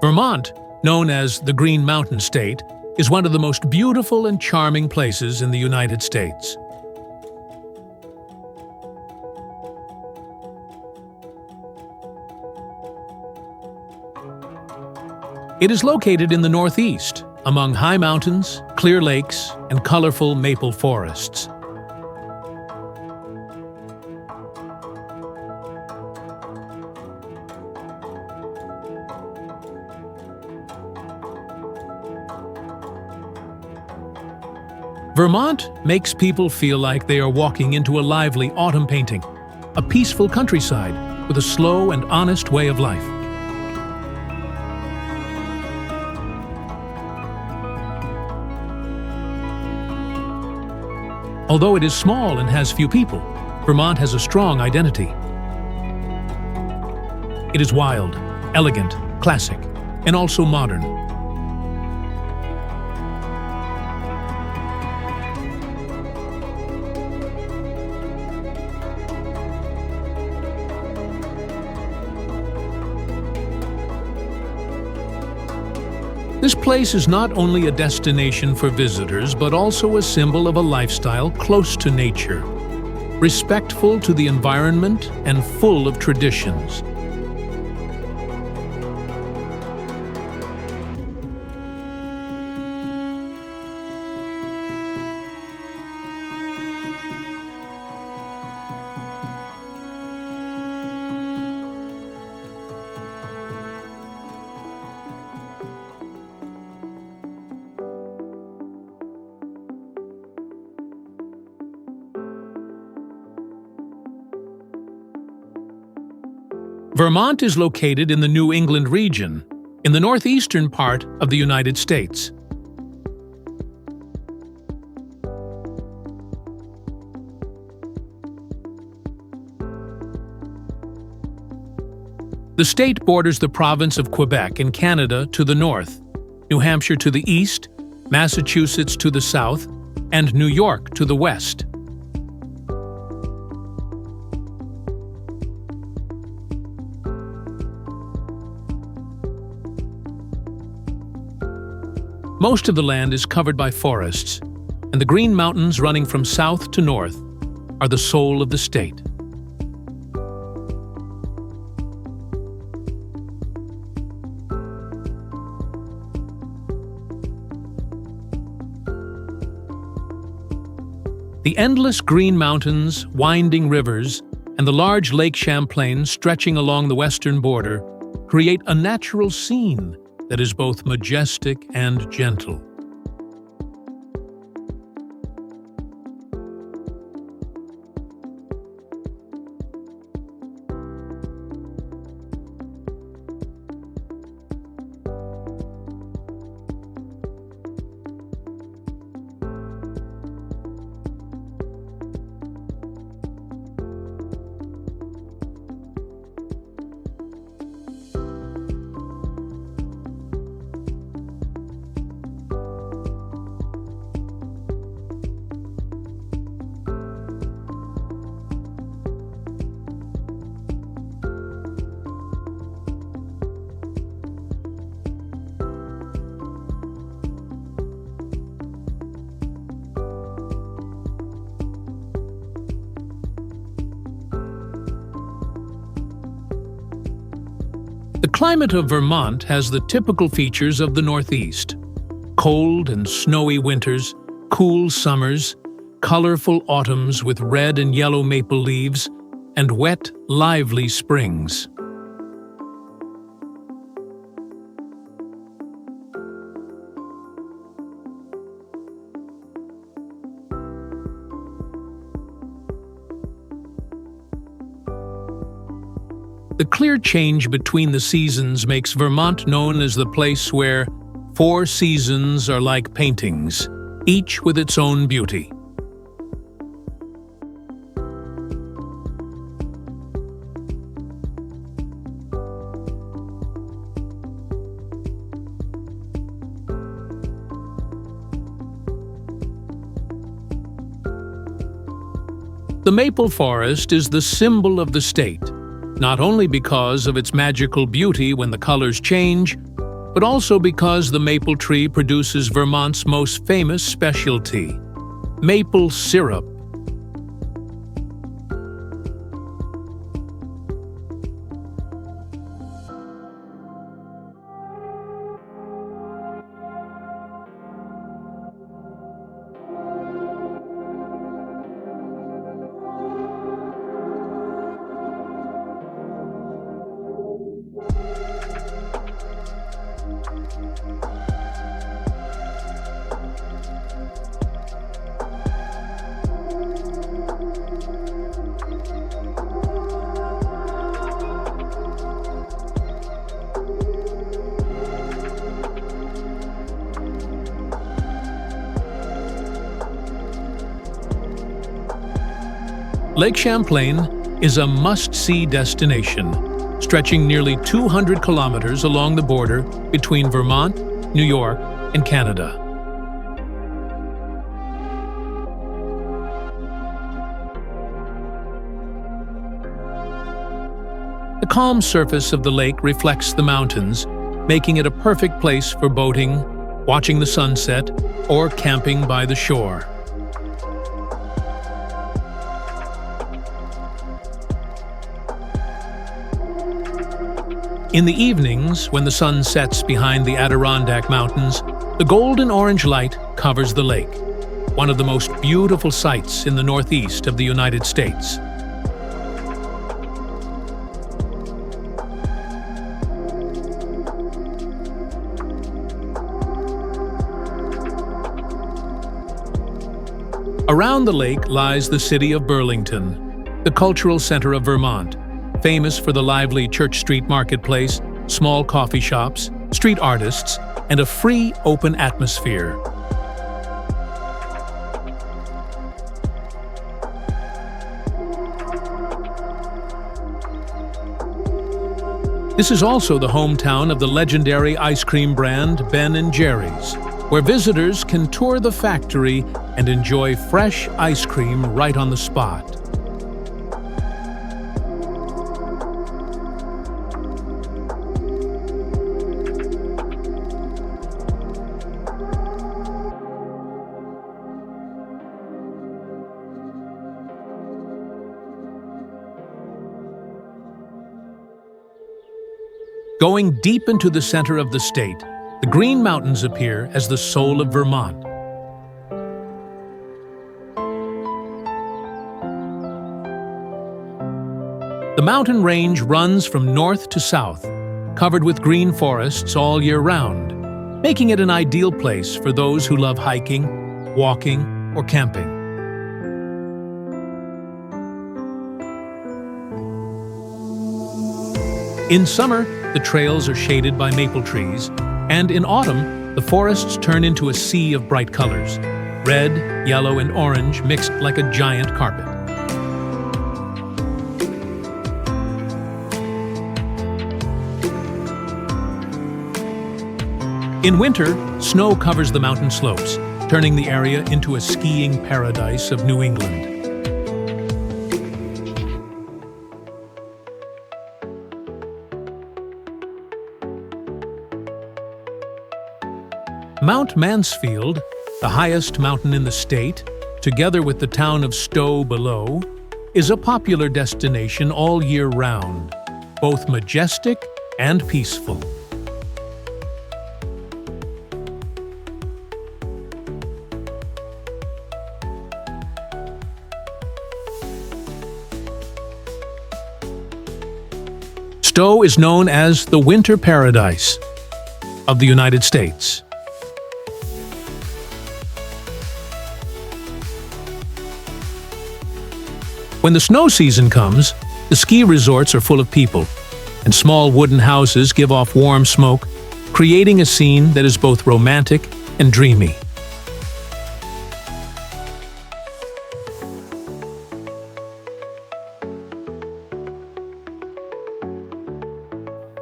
Vermont, known as the Green Mountain State, is one of the most beautiful and charming places in the United States. It is located in the Northeast, among high mountains, clear lakes, and colorful maple forests. Vermont makes people feel like they are walking into a lively autumn painting, a peaceful countryside with a slow and honest way of life. Although it is small and has few people, Vermont has a strong identity. It is wild, elegant, classic, and also modern. This place is not only a destination for visitors, but also a symbol of a lifestyle close to nature, respectful to the environment and full of traditions. Vermont is located in the New England region, in the northeastern part of the United States. The state borders the province of Quebec in Canada to the north, New Hampshire to the east, Massachusetts to the south, and New York to the west. Most of the land is covered by forests, and the Green Mountains running from south to north are the soul of the state. The endless Green Mountains, winding rivers, and the large Lake Champlain stretching along the western border create a natural scene that is both majestic and gentle. The climate of Vermont has the typical features of the Northeast: cold and snowy winters, cool summers, colorful autumns with red and yellow maple leaves, and wet, lively springs. The clear change between the seasons makes Vermont known as the place where 4 seasons are like paintings, each with its own beauty. The maple forest is the symbol of the state, not only because of its magical beauty when the colors change, but also because the maple tree produces Vermont's most famous specialty, maple syrup. Lake Champlain is a must-see destination, stretching nearly 200 kilometers along the border between Vermont, New York, and Canada. The calm surface of the lake reflects the mountains, making it a perfect place for boating, watching the sunset, or camping by the shore. In the evenings, when the sun sets behind the Adirondack Mountains, the golden orange light covers the lake, one of the most beautiful sights in the northeast of the United States. Around the lake lies the city of Burlington, the cultural center of Vermont, famous for the lively Church Street marketplace, small coffee shops, street artists, and a free, open atmosphere. This is also the hometown of the legendary ice cream brand Ben & Jerry's, where visitors can tour the factory and enjoy fresh ice cream right on the spot. Going deep into the center of the state, the Green Mountains appear as the soul of Vermont. The mountain range runs from north to south, covered with green forests all year round, making it an ideal place for those who love hiking, walking, or camping. In summer, the trails are shaded by maple trees, and in autumn, the forests turn into a sea of bright colors, red, yellow, and orange mixed like a giant carpet. In winter, snow covers the mountain slopes, turning the area into a skiing paradise of New England. Mount Mansfield, the highest mountain in the state, together with the town of Stow below, is a popular destination all year round, both majestic and peaceful. Stow is known as the winter paradise of the United States. When the snow season comes, the ski resorts are full of people, and small wooden houses give off warm smoke, creating a scene that is both romantic and dreamy.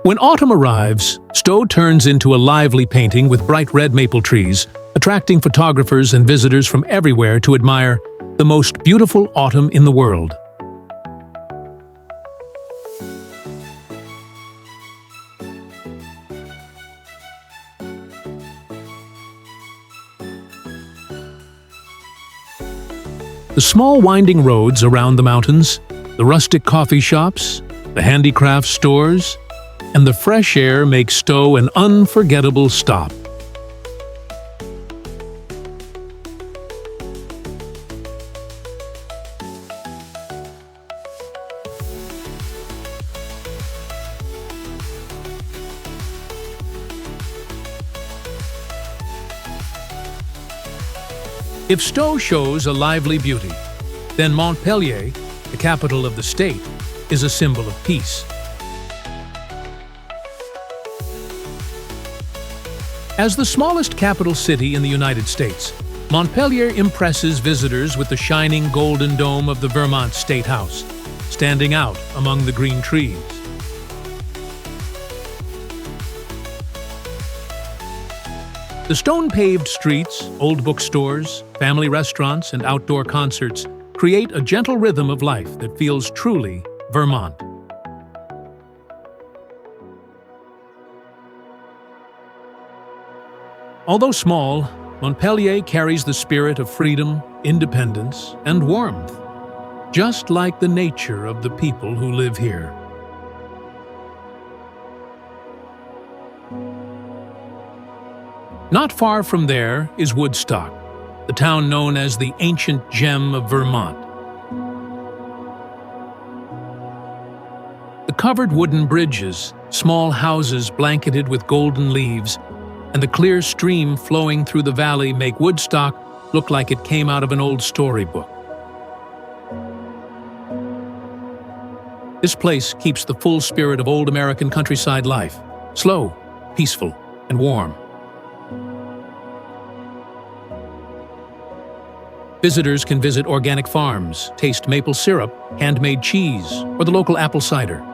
When autumn arrives, Stow turns into a lively painting with bright red maple trees, attracting photographers and visitors from everywhere to admire the most beautiful autumn in the world. The small winding roads around the mountains, the rustic coffee shops, the handicraft stores, and the fresh air make Stow an unforgettable stop. If Stow shows a lively beauty, then Montpelier, the capital of the state, is a symbol of peace. As the smallest capital city in the United States, Montpelier impresses visitors with the shining golden dome of the Vermont State House, standing out among the green trees. The stone-paved streets, old bookstores, family restaurants, and outdoor concerts create a gentle rhythm of life that feels truly Vermont. Although small, Montpelier carries the spirit of freedom, independence, and warmth, just like the nature of the people who live here. Not far from there is Woodstock, the town known as the ancient gem of Vermont. The covered wooden bridges, small houses blanketed with golden leaves, and the clear stream flowing through the valley make Woodstock look like it came out of an old storybook. This place keeps the full spirit of old American countryside life, slow, peaceful, and warm. Visitors can visit organic farms, taste maple syrup, handmade cheese, or the local apple cider.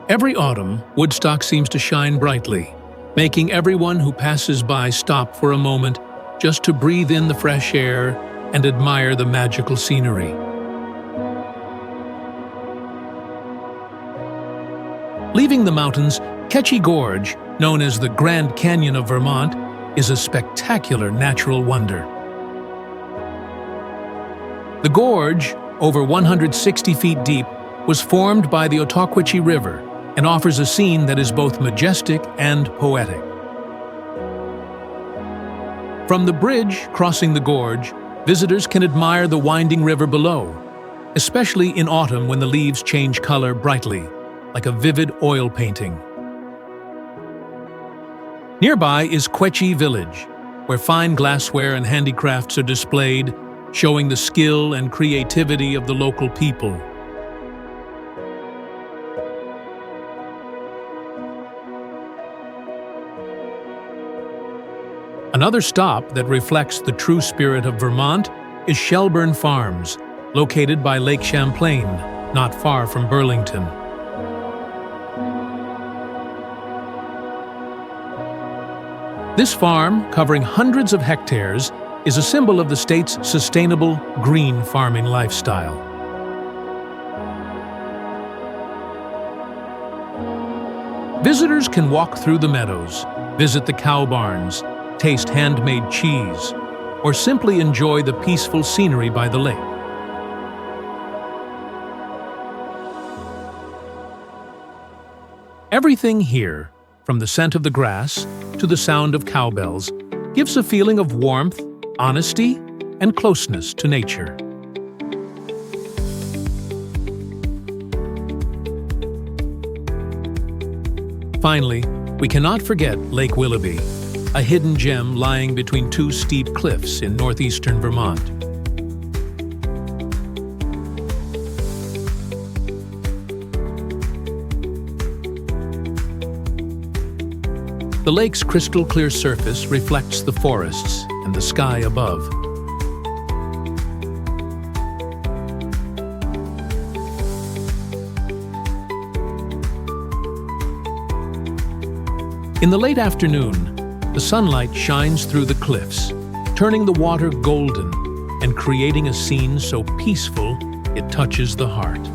Every autumn, Woodstock seems to shine brightly, making everyone who passes by stop for a moment just to breathe in the fresh air and admire the magical scenery. Leaving the mountains, Ketchy Gorge, known as the Grand Canyon of Vermont, is a spectacular natural wonder. The gorge, over 160 feet deep, was formed by the Ottauquechee River and offers a scene that is both majestic and poetic. From the bridge crossing the gorge, visitors can admire the winding river below, especially in autumn when the leaves change color brightly, like a vivid oil painting. Nearby is Quechee Village, where fine glassware and handicrafts are displayed, showing the skill and creativity of the local people. Another stop that reflects the true spirit of Vermont is Shelburne Farms, located by Lake Champlain, not far from Burlington. This farm, covering hundreds of hectares, is a symbol of the state's sustainable, green farming lifestyle. Visitors can walk through the meadows, visit the cow barns, taste handmade cheese, or simply enjoy the peaceful scenery by the lake. Everything here, from the scent of the grass to the sound of cowbells, gives a feeling of warmth, honesty, and closeness to nature. Finally, we cannot forget Lake Willoughby, a hidden gem lying between two steep cliffs in northeastern Vermont. The lake's crystal-clear surface reflects the forests and the sky above. In the late afternoon, the sunlight shines through the cliffs, turning the water golden and creating a scene so peaceful it touches the heart.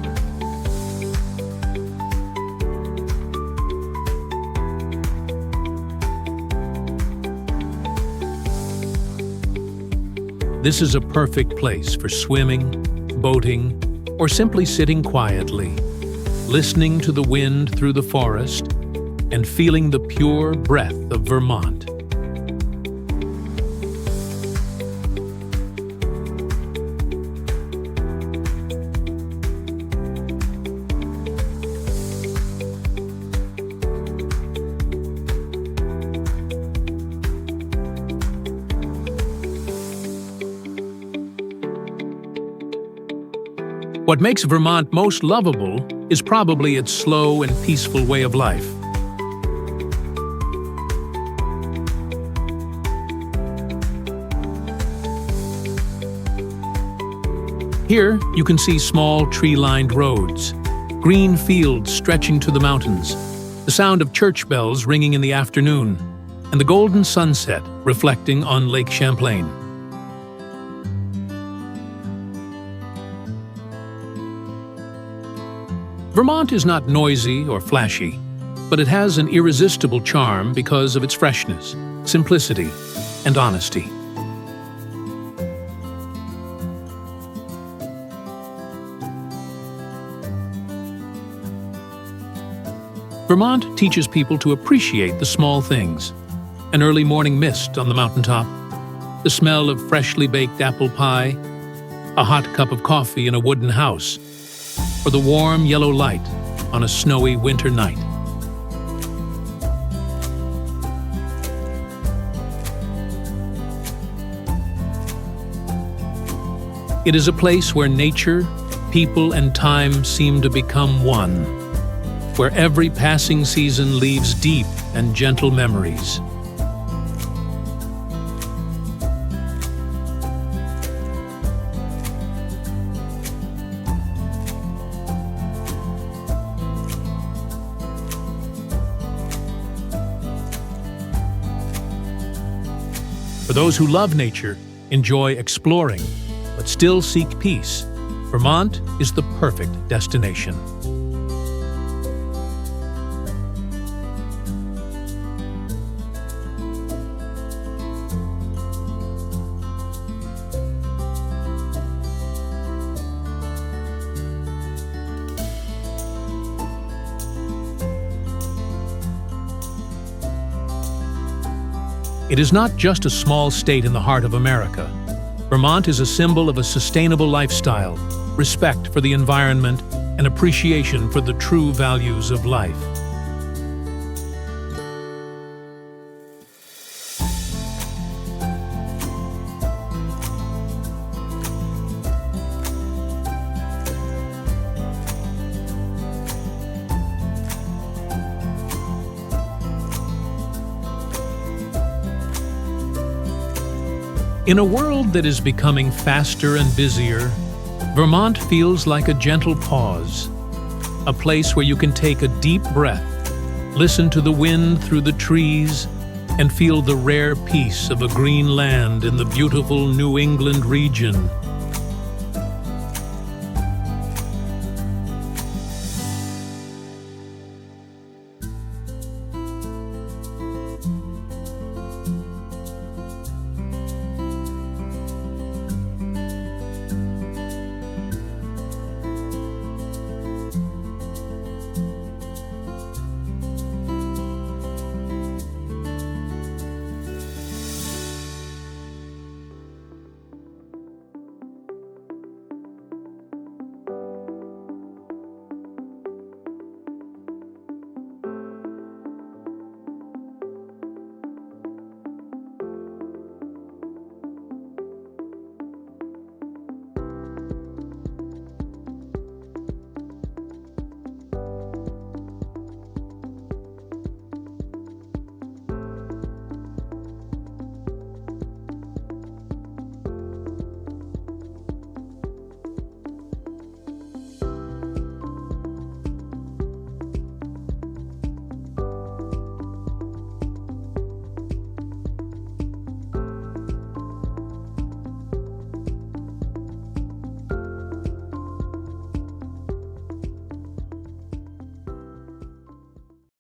This is a perfect place for swimming, boating, or simply sitting quietly, listening to the wind through the forest and feeling the pure breath of Vermont. What makes Vermont most lovable is probably its slow and peaceful way of life. Here, you can see small tree-lined roads, green fields stretching to the mountains, the sound of church bells ringing in the afternoon, and the golden sunset reflecting on Lake Champlain. Vermont is not noisy or flashy, but it has an irresistible charm because of its freshness, simplicity, and honesty. Vermont teaches people to appreciate the small things: an early morning mist on the mountaintop, the smell of freshly baked apple pie, a hot cup of coffee in a wooden house, or the warm yellow light on a snowy winter night. It is a place where nature, people, and time seem to become one, where every passing season leaves deep and gentle memories. For those who love nature, enjoy exploring, but still seek peace, Vermont is the perfect destination. It is not just a small state in the heart of America. Vermont is a symbol of a sustainable lifestyle, respect for the environment, and appreciation for the true values of life. In a world that is becoming faster and busier, Vermont feels like a gentle pause, a place where you can take a deep breath, listen to the wind through the trees, and feel the rare peace of a green land in the beautiful New England region.